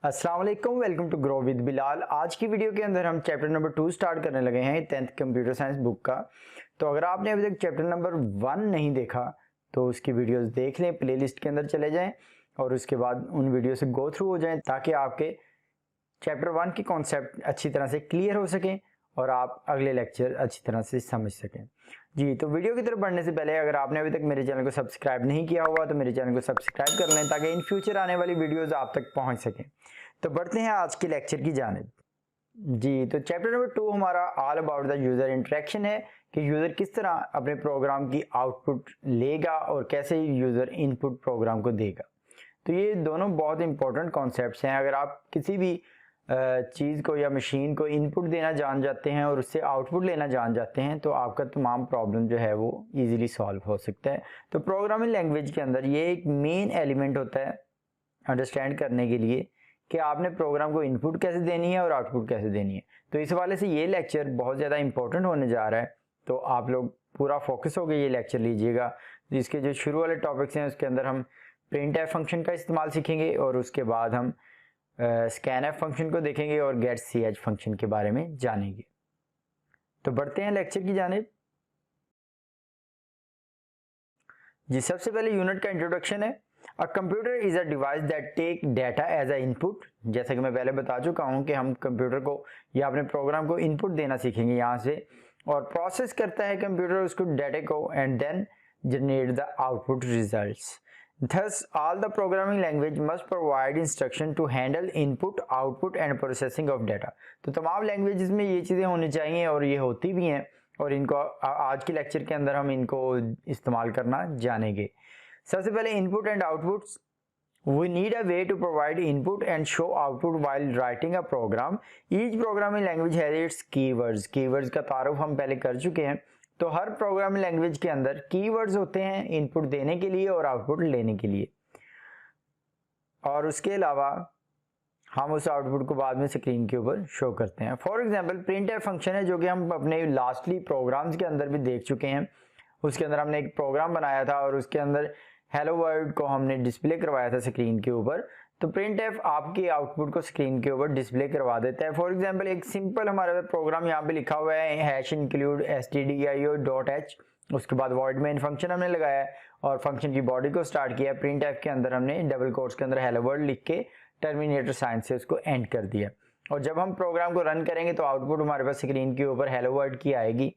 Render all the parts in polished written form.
अस्सलाम वालेकुम, welcome to grow with Bilal. आज की वीडियो के अंदर हम चैप्टर नंबर 2 स्टार्ट करने लगे हैं 10th कंप्यूटर साइंस बुक का। तो अगर आपने अभी तक चैप्टर नंबर 1 नहीं देखा तो उसकी वीडियोस देख लें, प्लेलिस्ट के अंदर चले जाएं और उसके बाद उन वीडियो से गो थ्रू हो जाएं ताकि आपके चैप्टर 1 की कॉन्सेप्ट अच्छी तरह से क्लियर हो सकें और आप अगले लेक्चर अच्छी तरह से समझ सकें। जी, तो वीडियो की तरफ बढ़ने से पहले अगर आपने अभी तक मेरे चैनल को सब्सक्राइब नहीं किया हुआ तो मेरे चैनल को सब्सक्राइब कर लें ताकि इन फ्यूचर आने वाली वीडियोस आप तक पहुंच सकें। तो बढ़ते हैं आज के लेक्चर की जानिब। जी, तो चैप्टर नंबर 2 हमारा all about the user interaction है कि यूजर किस तरह अपने प्रोग्राम की आउटपुट लेगा और कैसे यूजर इनपुट प्रोग्राम को देगा। तो ये दोनों बहुत इंपॉर्टेंट कॉन्सेप्ट्स हैं। अगर आप किसी भी चीज़ को या मशीन को इनपुट देना जान जाते हैं और उससे आउटपुट लेना जान जाते हैं तो आपका तमाम प्रॉब्लम जो है वो इजीली सॉल्व हो सकता है। तो प्रोग्रामिंग लैंग्वेज के अंदर ये एक मेन एलिमेंट होता है अंडरस्टैंड करने के लिए कि आपने प्रोग्राम को इनपुट कैसे देनी है और आउटपुट कैसे देनी है। तो इस वाले से ये लेक्चर बहुत ज़्यादा इंपॉर्टेंट होने जा रहा है, तो आप लोग पूरा फोकस होकर ये लेक्चर लीजिएगा। जिसके जो शुरू वाले टॉपिक्स हैं उसके अंदर हम प्रिंट एफ फंक्शन का इस्तेमाल सीखेंगे और उसके बाद हम स्कैन एफ फंक्शन को देखेंगे और गेट सी एच फंक्शन के बारे में जानेंगे। तो बढ़ते हैं लेक्चर की जानिब। जी, सबसे पहले यूनिट का इंट्रोडक्शन है। A computer is a device that take data as a input. जैसा कि मैं पहले बता चुका हूं कि हम कंप्यूटर को या अपने प्रोग्राम को इनपुट देना सीखेंगे यहाँ से, और प्रोसेस करता है कंप्यूटर उसको डाटा को and then generate the output results. Thus, all the programming language must provide instruction to handle input, output and processing of data। तो तमाम लैंग्वेजेस में ये चीज़ें होनी चाहिए और ये होती भी हैं और इनको आज के लेक्चर के अंदर हम इनको इस्तेमाल करना जानेंगे। सबसे पहले input and outputs. We need a way to provide input and show output while writing a program. Each programming language has its keywords। Keywords का तारुफ हम पहले कर चुके हैं। तो हर प्रोग्रामिंग लैंग्वेज के अंदर कीवर्ड्स होते हैं इनपुट देने के लिए और आउटपुट लेने के लिए, और उसके अलावा हम उस आउटपुट को बाद में स्क्रीन के ऊपर शो करते हैं। For example print F function है जो कि हम अपने लास्टली प्रोग्राम्स के अंदर भी देख चुके हैं। उसके अंदर हमने एक प्रोग्राम बनाया था और उसके अंदर हेलो वर्ल्ड को हमने डिस्प्ले करवाया था स्क्रीन के ऊपर। तो प्रिंट एफ आपकी आउटपुट को स्क्रीन के ऊपर डिस्प्ले करवा देता है। फॉर एग्जांपल एक सिंपल हमारा प्रोग्राम यहाँ पे लिखा हुआ है हैश इंक्लूड stdio.h, उसके बाद वॉइड मेन फंक्शन हमने लगाया है और फंक्शन की बॉडी को स्टार्ट किया। प्रिंट एफ के अंदर हमने डबल कोट्स के अंदर हेलो वर्ल्ड लिख के टर्मिनेटर साइन से उसको एंड कर दिया, और जब हम प्रोग्राम को रन करेंगे तो आउटपुट हमारे पास स्क्रीन के ऊपर हेलो वर्ल्ड की आएगी।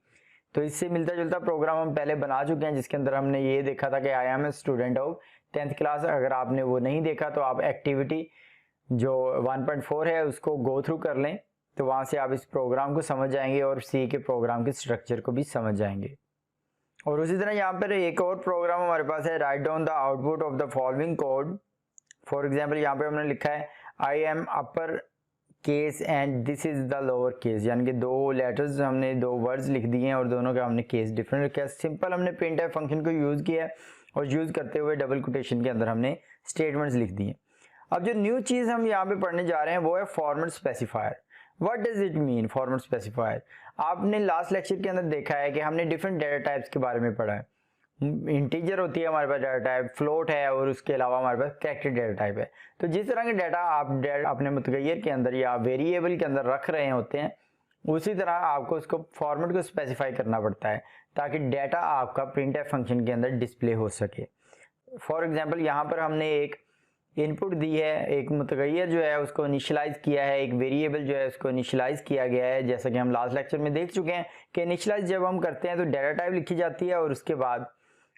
तो इससे मिलता जुलता प्रोग्राम हम पहले बना चुके हैं जिसके अंदर हमने ये देखा था कि I am a student of 10th class. अगर आपने वो नहीं देखा तो आप एक्टिविटी जो 1.4 है उसको गो थ्रू कर लें, तो वहाँ से आप इस प्रोग्राम को समझ जाएंगे और सी के प्रोग्राम के स्ट्रक्चर को भी समझ जाएंगे। और उसी तरह यहाँ पर एक और प्रोग्राम हमारे पास है, write down the output of the following code. For example यहाँ पे हमने लिखा है I am upper case and this is the lower case, यानी कि दो लेटर्स हमने दो वर्ड्स लिख दिए हैं और दोनों का हमने केस डिफरेंट रखा है। सिंपल हमने प्रिंट एफ फंक्शन को यूज किया है और यूज करते हुए डबल कोटेशन के अंदर हमने स्टेटमेंट्स लिख दिए। अब जो न्यू चीज हम यहाँ पे पढ़ने जा रहे हैं वो है format specifier. What does it mean format specifier? आपने लास्ट लेक्चर के अंदर देखा है कि हमने डिफरेंट डेटा टाइप्स के बारे में पढ़ा है। इंटीजर होती है हमारे पास डाटा टाइप, फ्लोट है और उसके अलावा हमारे पास कैरेक्टर डेटा टाइप है। तो जिस तरह के डाटा आप अपने मुतगैर के अंदर या वेरिएबल के अंदर रख रहे होते हैं उसी तरह आपको उसको फॉर्मेट को स्पेसिफाई करना पड़ता है ताकि डाटा आपका प्रिंट एफ फंक्शन के अंदर डिस्प्ले हो सके। फॉर एग्जांपल यहाँ पर हमने एक इनपुट दी है, एक मुतगैर जो है उसको इनिशियलाइज किया है, एक वेरिएबल जो है उसको इनिशियलाइज किया गया है। जैसा कि हम लास्ट लेक्चर में देख चुके हैं कि इनिशियलाइज जब हम करते हैं तो डाटा टाइप लिखी जाती है और उसके बाद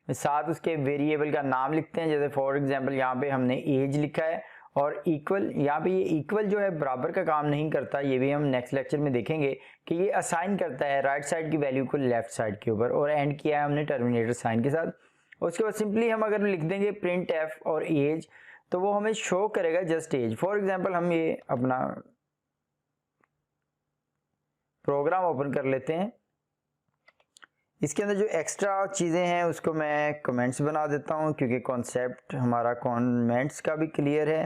साथ उसके वेरिएबल का नाम लिखते हैं। जैसे फॉर एग्जांपल यहाँ पे हमने एज लिखा है और इक्वल, यहाँ पे ये इक्वल जो है बराबर का काम नहीं करता, ये भी हम नेक्स्ट लेक्चर में देखेंगे कि ये असाइन करता है राइट साइड की वैल्यू को लेफ्ट साइड के ऊपर, और एंड किया है हमने टर्मिनेटर साइन के साथ। उसके बाद सिंपली हम अगर लिख देंगे प्रिंट एफ और एज तो वो हमें शो करेगा जस्ट एज। फॉर एग्जाम्पल हम ये अपना प्रोग्राम ओपन कर लेते हैं। इसके अंदर जो एक्स्ट्रा चीज़ें हैं उसको मैं कमेंट्स बना देता हूँ क्योंकि कॉन्सेप्ट हमारा कमेंट्स का भी क्लियर है।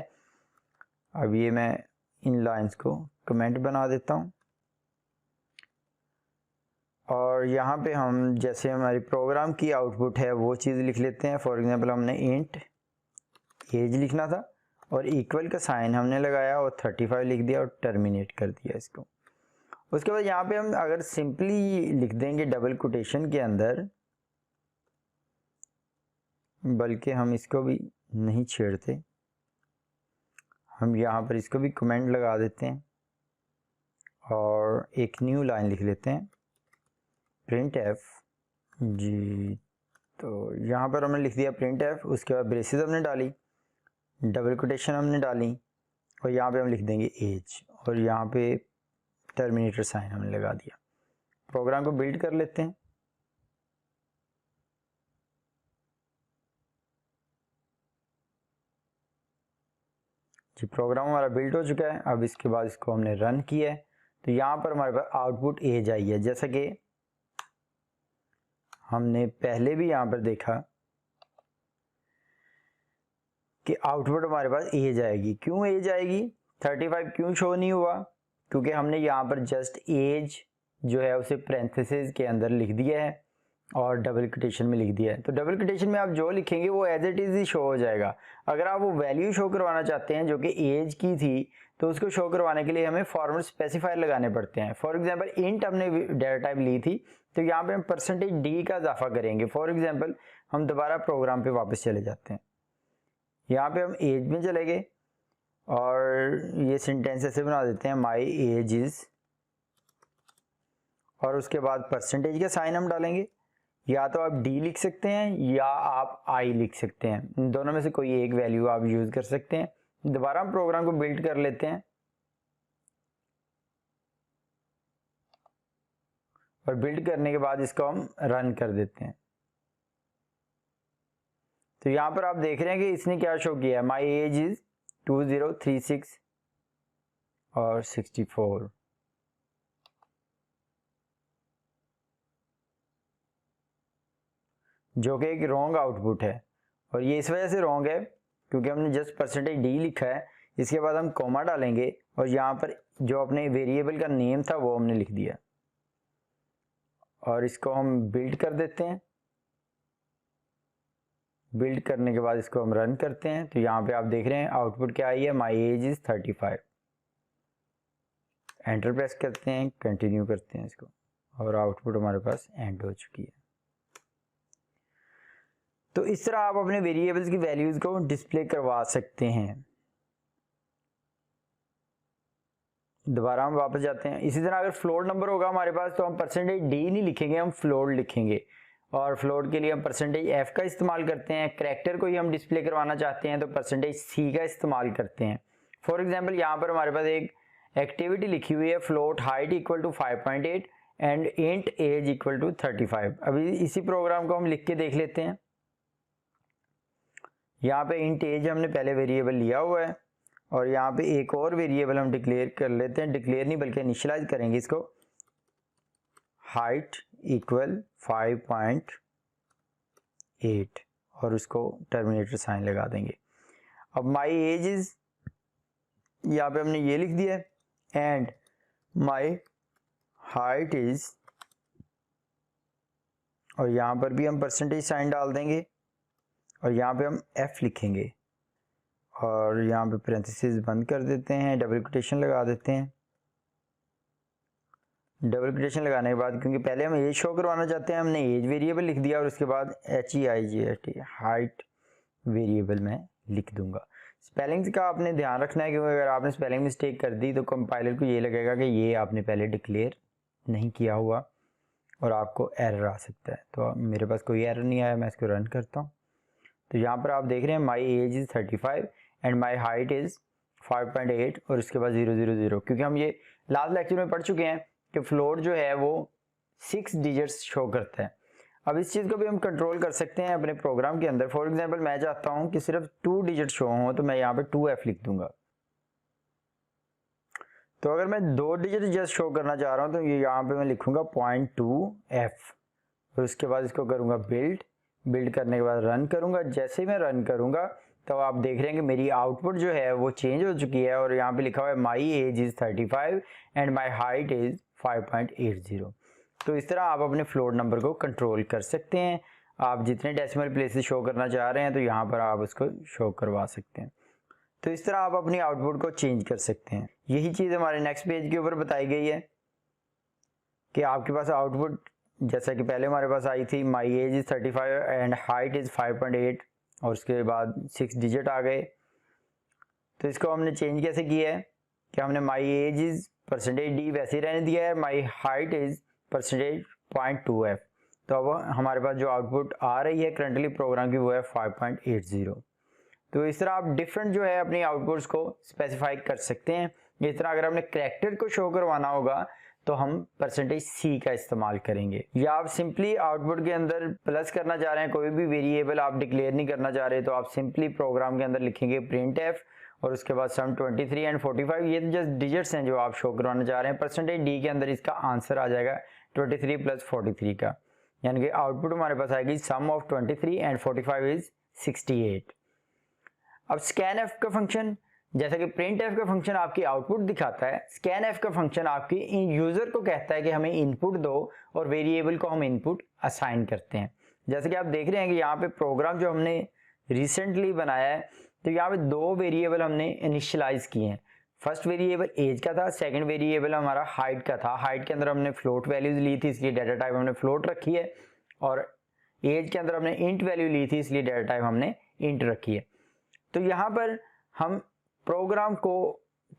अब ये मैं इन लाइंस को कमेंट बना देता हूँ और यहाँ पे हम जैसे हमारी प्रोग्राम की आउटपुट है वो चीज़ लिख लेते हैं। फॉर एग्जांपल हमने इंट एज लिखना था और इक्वल का साइन हमने लगाया और 35 लिख दिया और टर्मिनेट कर दिया इसको। उसके बाद यहाँ पे हम अगर सिंपली लिख देंगे डबल कोटेशन के अंदर, बल्कि हम इसको भी नहीं छेड़ते, हम यहाँ पर इसको भी कमेंट लगा देते हैं और एक न्यू लाइन लिख लेते हैं प्रिंट एफ जी। तो यहाँ पर हमने लिख दिया प्रिंट एफ, उसके बाद ब्रेसेस हमने डाली, डबल कोटेशन हमने डाली और यहाँ पे हम लिख देंगे एज और यहाँ पे टर्मिनेटर साइन हमने लगा दिया। प्रोग्राम को बिल्ड कर लेते हैं। जी प्रोग्राम हमारा बिल्ड हो चुका है। अब इसके बाद इसको हमने रन किया है तो यहाँ पर हमारे पास आउटपुट एज आई है, जैसा कि हमने पहले भी यहाँ पर देखा कि आउटपुट हमारे पास एज आएगी। क्यों एज आएगी, 35 क्यों शो नहीं हुआ, क्योंकि हमने यहाँ पर जस्ट एज जो है उसे पैरेंथेसिस के अंदर लिख दिया है और डबल कोटेशन में लिख दिया है। तो डबल कोटेशन में आप जो लिखेंगे वो एज इट इज ही शो हो जाएगा। अगर आप वो वैल्यू शो करवाना चाहते हैं जो कि एज की थी तो उसको शो करवाने के लिए हमें फॉर्मेट स्पेसिफायर लगाने पड़ते हैं। फॉर एग्जांपल इंट हमने डेटा टाइप ली थी तो यहाँ पे हम परसेंटेज डी का इजाफा करेंगे। फॉर एग्जांपल हम दोबारा प्रोग्राम पे वापस चले जाते हैं, यहाँ पे हम एज में चले गए और ये सेंटेंस ऐसे बना देते हैं माई एज इज, और उसके बाद परसेंटेज का साइन हम डालेंगे। या तो आप डी लिख सकते हैं या आप आई लिख सकते हैं, इन दोनों में से कोई एक वैल्यू आप यूज कर सकते हैं। दोबारा हम प्रोग्राम को बिल्ड कर लेते हैं और बिल्ड करने के बाद इसको हम रन कर देते हैं। तो यहां पर आप देख रहे हैं कि इसने क्या शो किया है, माई एज इज 2036 और 64। जो कि एक रॉन्ग आउटपुट है और ये इस वजह से रॉन्ग है क्योंकि हमने जस्ट परसेंटेज डी लिखा है। इसके बाद हम कॉमा डालेंगे और यहाँ पर जो अपने वेरिएबल का नेम था वो हमने लिख दिया और इसको हम बिल्ड कर देते हैं। बिल्ड करने के बाद इसको हम रन करते हैं तो यहाँ पे आप देख रहे हैं आउटपुट क्या आई है, my age is 35। Enter press करते हैं, कंटिन्यू करते हैं इसको और आउटपुट हमारे पास एंड हो चुकी है। तो इस तरह आप अपने वेरिएबल्स की वैल्यूज को डिस्प्ले करवा सकते हैं। दोबारा हम वापस जाते हैं। इसी तरह अगर फ्लोट नंबर होगा हमारे पास तो हम परसेंटेज डी नहीं लिखेंगे, हम फ्लोट लिखेंगे और फ्लोट के लिए हम परसेंटेज एफ का इस्तेमाल करते हैं। कैरेक्टर को ही हम डिस्प्ले करवाना चाहते हैं तो परसेंटेज सी का इस्तेमाल करते हैं। फॉर एग्जाम्पल यहाँ पर हमारे पास एक एक्टिविटी लिखी हुई है, float height equal to 5.8 and int age equal to 35। अभी इसी प्रोग्राम को हम लिख के देख लेते हैं। यहाँ पे इंट एज हमने पहले वेरिएबल लिया हुआ है और यहाँ पे एक और वेरिएबल हम डिक्लेयर कर लेते हैं, डिक्लेयर नहीं बल्कि इनिशियलाइज करेंगे इसको, हाइट इक्वल 5.8 और उसको टर्मिनेटर साइन लगा देंगे। अब माई एज इज यहाँ पे हमने ये लिख दिया है एंड माई हाइट इज, और यहाँ पर भी हम परसेंटेज साइन डाल देंगे और यहाँ पे हम f लिखेंगे और यहाँ पे पैरेंथेसिस बंद कर देते हैं, डबल कोटेशन लगा देते हैं। डबल कोटेशन लगाने के बाद क्योंकि पहले हम एज शो करवाना चाहते हैं हमने एज वेरिएबल लिख दिया और उसके बाद HEIGHT हाइट वेरिएबल में लिख दूंगा। स्पेलिंग्स का आपने ध्यान रखना है क्योंकि अगर आपने स्पेलिंग मिस्टेक कर दी तो कंपाइलर को ये लगेगा कि ये आपने पहले डिक्लेयर नहीं किया हुआ और आपको एरर आ सकता है। तो मेरे पास कोई एरर नहीं आया, मैं इसको रन करता हूँ। तो यहाँ पर आप देख रहे हैं my age is 35 and my height is 5.8 और उसके बाद 000, क्योंकि हम ये लास्ट लेक्चर में पढ़ चुके हैं कि फ्लोट जो है वो 6 डिजिट्स शो करता है। अब इस चीज़ को भी हम कंट्रोल कर सकते हैं अपने प्रोग्राम के अंदर। फॉर एग्जांपल मैं चाहता हूँ कि सिर्फ 2 डिजिट शो हों तो मैं यहाँ पे 2f लिख दूंगा। तो अगर मैं 2 डिजिट जस्ट शो करना चाह रहा हूँ तो ये यहाँ पे मैं लिखूंगा 0.2f और उसके बाद इसको करूँगा बिल्ड करने के बाद रन करूंगा। जैसे ही मैं रन करूंगा तो आप देख रहे हैं कि मेरी आउटपुट जो है वो चेंज हो चुकी है और यहाँ पे लिखा हुआ है my age is 35 and my height is 5.80। तो इस तरह आप अपने फ्लोट नंबर को कंट्रोल कर सकते हैं। आप जितने डेसिमल प्लेसेस शो करना चाह रहे हैं तो यहाँ पर आप उसको शो करवा सकते हैं। तो इस तरह आप अपनी आउटपुट को चेंज कर सकते हैं। यही चीज़ हमारे नेक्स्ट पेज के ऊपर बताई गई है कि आपके पास आउटपुट जैसा कि पहले हमारे पास आई थी, my age is 35 and height is 5.8 और उसके बाद 6 डिजिट आ गए। तो इसको हमने चेंज कैसे किया है कि हमने माई एज इज़ %d वैसे ही रहने दिया है, माई हाइट इज़ %0.2f। तो अब हमारे पास जो आउटपुट आ रही है करंटली प्रोग्राम की वो है 5.80। तो इस तरह आप डिफरेंट जो है अपनी आउटपुट्स को स्पेसिफाई कर सकते हैं। इस तरह अगर आपने कैरेक्टर को शो करवाना होगा तो हम %c का इस्तेमाल करेंगे, या आप सिंपली आउटपुट के अंदर प्लस करना चाह रहे हैं, कोई भी वेरिएबल आप डिक्लेयर नहीं करना चाह रहे, तो आप सिंपली प्रोग्राम के अंदर लिखेंगे printf और उसके बाद सम 23 एंड 45। ये तो जस्ट डिजिट्स हैं जो आप शो करवाना चाह रहे हैं। %d के अंदर इसका आंसर आ जाएगा 23 प्लस 43 का, यानी कि आउटपुट हमारे पास आएगी सम ऑफ 23 एंड 45 इज 68। अब scanf का फंक्शन, जैसा कि printf का फंक्शन आपकी आउटपुट दिखाता है, scanf का फंक्शन आपकी यूजर को कहता है कि हमें इनपुट दो और वेरिएबल को हम इनपुट असाइन करते हैं। जैसे कि आप देख रहे हैं कि यहाँ पे प्रोग्राम जो हमने रिसेंटली बनाया है, तो यहाँ पे 2 वेरिएबल हमने इनिशियलाइज किए हैं। फर्स्ट वेरिएबल एज का था, सेकंड वेरिएबल हमारा हाइट का था। हाइट के अंदर हमने फ्लोट वैल्यूज ली थी, इसलिए डाटा टाइप हमने फ्लोट रखी है, और एज के अंदर हमने इंट वैल्यू ली थी, इसलिए डाटा टाइप हमने इंट रखी है। तो यहाँ पर हम प्रोग्राम को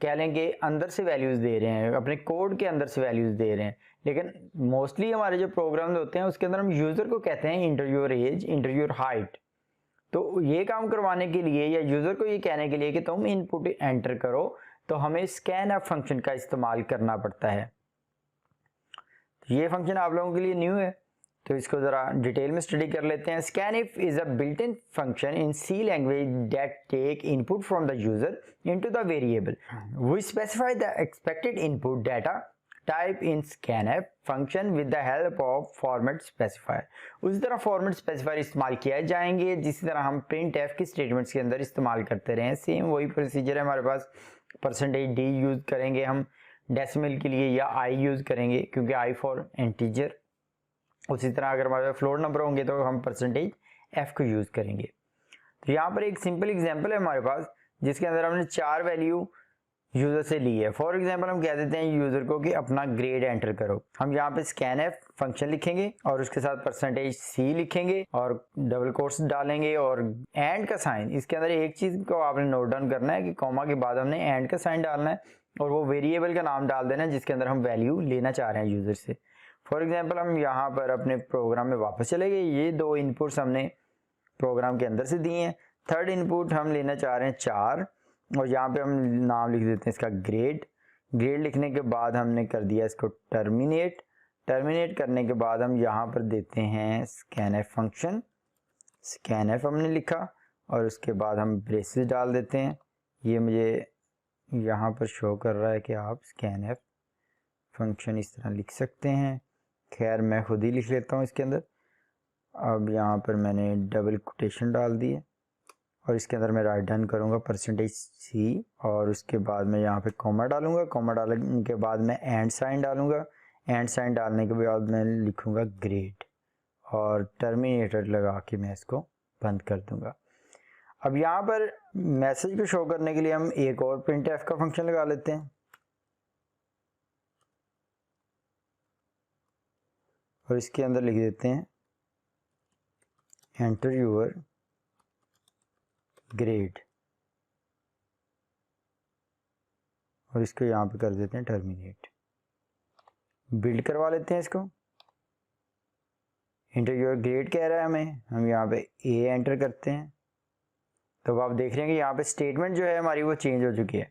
कह लेंगे अंदर से वैल्यूज दे रहे हैं, अपने कोड के अंदर से वैल्यूज दे रहे हैं, लेकिन मोस्टली हमारे जो प्रोग्राम होते हैं उसके अंदर हम यूजर को कहते हैं inter your age, inter your height. तो ये काम करवाने के लिए या यूजर को ये कहने के लिए कि तुम इनपुट एंटर करो, तो हमें scanf फंक्शन का इस्तेमाल करना पड़ता है। तो ये फंक्शन आप लोगों के लिए न्यू है, तो इसको जरा डिटेल में स्टडी कर लेते हैं। scanf is a built-in function in C language that take input from the user into the variable. We specify the expected input data type in scanf function with the help of format specifier. उसी तरह format specifier इस्तेमाल किया जाएंगे जिस तरह हम printf की statements के अंदर इस्तेमाल करते रहे हैं। सेम वही प्रोसीजर है हमारे पास। %d यूज करेंगे हम डेसिमल के लिए, या i यूज करेंगे क्योंकि i फॉर इंटीजर। उसी तरह अगर हमारे पास फ्लोट नंबर होंगे तो हम %f को यूज करेंगे। तो यहाँ पर एक सिंपल एग्जांपल है हमारे पास जिसके अंदर हमने 4 वैल्यू यूजर से ली है। फॉर एग्जांपल हम कह देते हैं यूजर को कि अपना ग्रेड एंटर करो। हम यहाँ पे scanf फंक्शन लिखेंगे और उसके साथ %c लिखेंगे और डबल कोट्स डालेंगे और एंड का साइन। इसके अंदर एक चीज को आपने नोट डाउन करना है कि कॉमा के बाद हमने एंड का साइन डालना है और वो वेरिएबल का नाम डाल देना है जिसके अंदर हम वैल्यू लेना चाह रहे हैं यूजर से। फॉर एग्जाम्पल हम यहाँ पर अपने प्रोग्राम में वापस चले गए। ये 2 इनपुट्स हमने प्रोग्राम के अंदर से दिए हैं। थर्ड इनपुट हम लेना चाह रहे हैं 4 और यहाँ पे हम नाम लिख देते हैं इसका ग्रेड। ग्रेड लिखने के बाद हमने कर दिया इसको टर्मिनेट। टर्मिनेट करने के बाद हम यहाँ पर देते हैं scanf फंक्शन। scanf हमने लिखा और उसके बाद हम ब्रेसेस डाल देते हैं। ये मुझे यहाँ पर शो कर रहा है कि आप scanf फंक्शन इस तरह लिख सकते हैं। खैर मैं खुद ही लिख लेता हूँ इसके अंदर। अब यहाँ पर मैंने डबल कोटेशन डाल दी है और इसके अंदर मैं राइट डन करूँगा %c और उसके बाद मैं यहाँ पे कॉमा डालूंगा। कॉमा डालने के बाद मैं एंड साइन डालूंगा। एंड साइन डालने के बाद मैं लिखूंगा ग्रेड और टर्मिनेटर लगा के मैं इसको बंद कर दूंगा। अब यहाँ पर मैसेज को शो करने के लिए हम एक और printf का फंक्शन लगा लेते हैं और इसके अंदर लिख देते हैं एंटर योर ग्रेड और इसको यहाँ पे कर देते हैं टर्मिनेट। बिल्ड करवा लेते हैं इसको। एंटर योर ग्रेड कह रहा है हमें, हम यहाँ पे ए एंटर करते हैं। तो आप देख रहे हैं कि यहाँ पे स्टेटमेंट जो है हमारी वो चेंज हो चुकी है।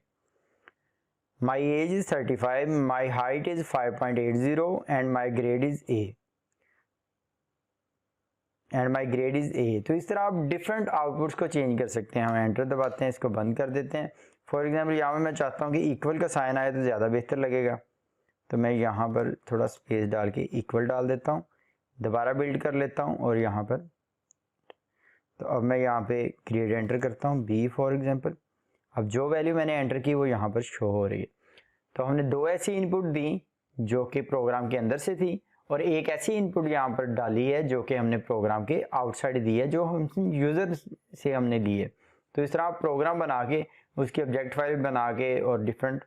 My age is 35, my height is 5.80 and my grade is a तो इस तरह आप डिफरेंट आउटपुट्स को चेंज कर सकते हैं। हम एंटर दबाते हैं, इसको बंद कर देते हैं। फॉर एग्जांपल यहाँ पे मैं चाहता हूँ कि इक्वल का साइन आए तो ज़्यादा बेहतर लगेगा, तो मैं यहाँ पर थोड़ा स्पेस डाल के इक्वल डाल देता हूँ। दोबारा बिल्ड कर लेता हूँ और यहाँ पर तो अब मैं यहाँ पे ग्रेड एंटर करता हूँ बी फॉर एग्जांपल। अब जो वैल्यू मैंने एंटर की वो यहाँ पर शो हो रही है। तो हमने 2 ऐसी इनपुट दी जो कि प्रोग्राम के अंदर से थी और एक ऐसी इनपुट यहाँ पर डाली है जो कि हमने प्रोग्राम के आउटसाइड दी है, जो हम यूज़र से हमने ली है। तो इस तरह आप प्रोग्राम बना के उसकी ऑब्जेक्ट फाइल बना के और डिफरेंट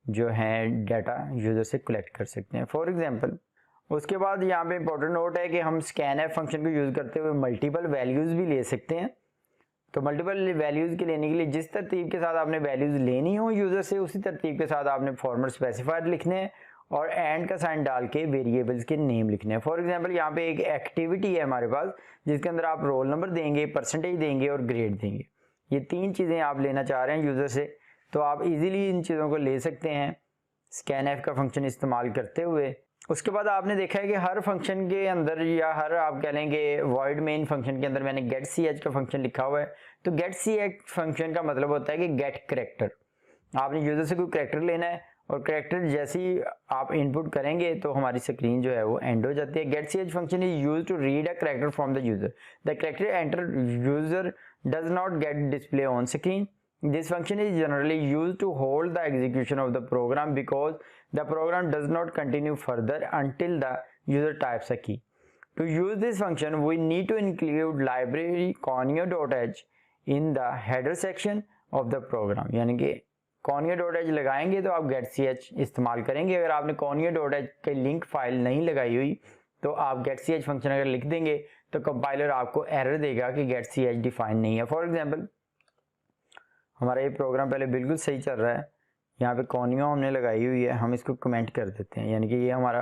जो है डाटा यूज़र से कलेक्ट कर सकते हैं। फॉर एग्जांपल उसके बाद यहाँ पे इंपॉर्टेंट नोट है कि हम स्कैनएफ फंक्शन को यूज़ करते हुए मल्टीपल वैल्यूज़ भी ले सकते हैं। तो मल्टीपल वैल्यूज़ के लेने के लिए जिस तरतीब के साथ आपने वैल्यूज़ लेनी हो यूज़र से, उसी तरतीब के साथ आपने फॉर्मेट स्पेसिफायर लिखने हैं और एंड का साइन डाल के वेरिएबल्स के नेम लिखने हैं। फॉर एग्जांपल यहाँ पे एक एक्टिविटी है हमारे पास जिसके अंदर आप रोल नंबर देंगे, परसेंटेज देंगे और ग्रेड देंगे। ये 3 चीज़ें आप लेना चाह रहे हैं यूज़र से, तो आप इजीली इन चीज़ों को ले सकते हैं स्कैनएफ का फंक्शन इस्तेमाल करते हुए। उसके बाद आपने देखा है कि हर फंक्शन के अंदर या हर आप कह लेंगे वॉइड मेन फंक्शन के अंदर मैंने गेट सी एच का फंक्शन लिखा हुआ है। तो गेट सी एच फंक्शन का मतलब होता है कि गेट करेक्टर। आपने यूज़र से कोई करेक्टर लेना है और करेक्टर जैसे ही आप इनपुट करेंगे तो हमारी स्क्रीन जो है वो एंड हो जाती है। Get c h function is use to read a character from the user. The character enter user does not get display on screen. This function is generally used to hold the execution of the program because the program does not continue further until the user types a key. To use this function, we need to include library conio.h in the header section of the program. यानी कि conio.h लगाएंगे तो आप getch इस्तेमाल करेंगे। अगर आपने conio.h की लिंक फाइल नहीं लगाई हुई तो आप getch फंक्शन अगर लिख देंगे तो कंपाइलर आपको एरर देगा कि getch डिफाइन नहीं है। फॉर एग्जाम्पल हमारा ये प्रोग्राम पहले बिल्कुल सही चल रहा है, यहाँ पे कॉनियो हमने लगाई हुई है, हम इसको कमेंट कर देते हैं, यानी कि ये हमारा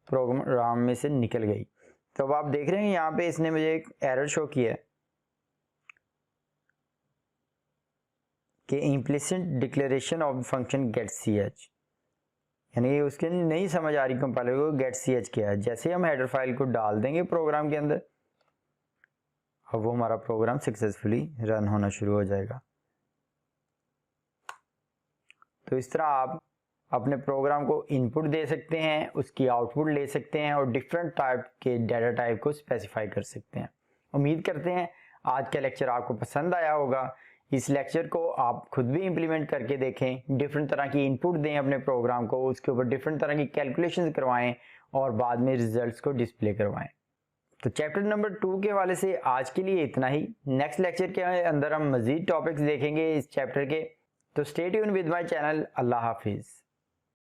प्रोग्राम में से निकल गई। तो अब आप देख रहे हैं यहाँ पे इसने मुझे एक एरर शो किया है कि implicit declaration of function get c h, यानी उसके नहीं समझ आ रही कंपाइलर को गेट सी एच क्या है। जैसे हम हेडर फाइल को डाल देंगे प्रोग्राम के अंदर, अब वो हमारा प्रोग्राम सक्सेसफुली रन होना शुरू हो जाएगा। तो इस तरह आप अपने प्रोग्राम को इनपुट दे सकते हैं, उसकी आउटपुट ले सकते हैं और डिफरेंट टाइप के डाटा टाइप को स्पेसिफाई कर सकते हैं। उम्मीद करते हैं आज का लेक्चर आपको पसंद आया होगा। इस लेक्चर को आप खुद भी इम्प्लीमेंट करके देखें, डिफरेंट तरह की इनपुट दें अपने प्रोग्राम को, उसके ऊपर डिफरेंट तरह की कैलकुलेशन करवाएं और बाद में रिजल्ट्स को डिस्प्ले करवाएं। तो चैप्टर नंबर 2 के हवाले से आज के लिए इतना ही। नेक्स्ट लेक्चर के अंदर हम मजीद टॉपिक्स देखेंगे इस चैप्टर के। तो stay tuned with my channel. अल्लाह हाफिज़।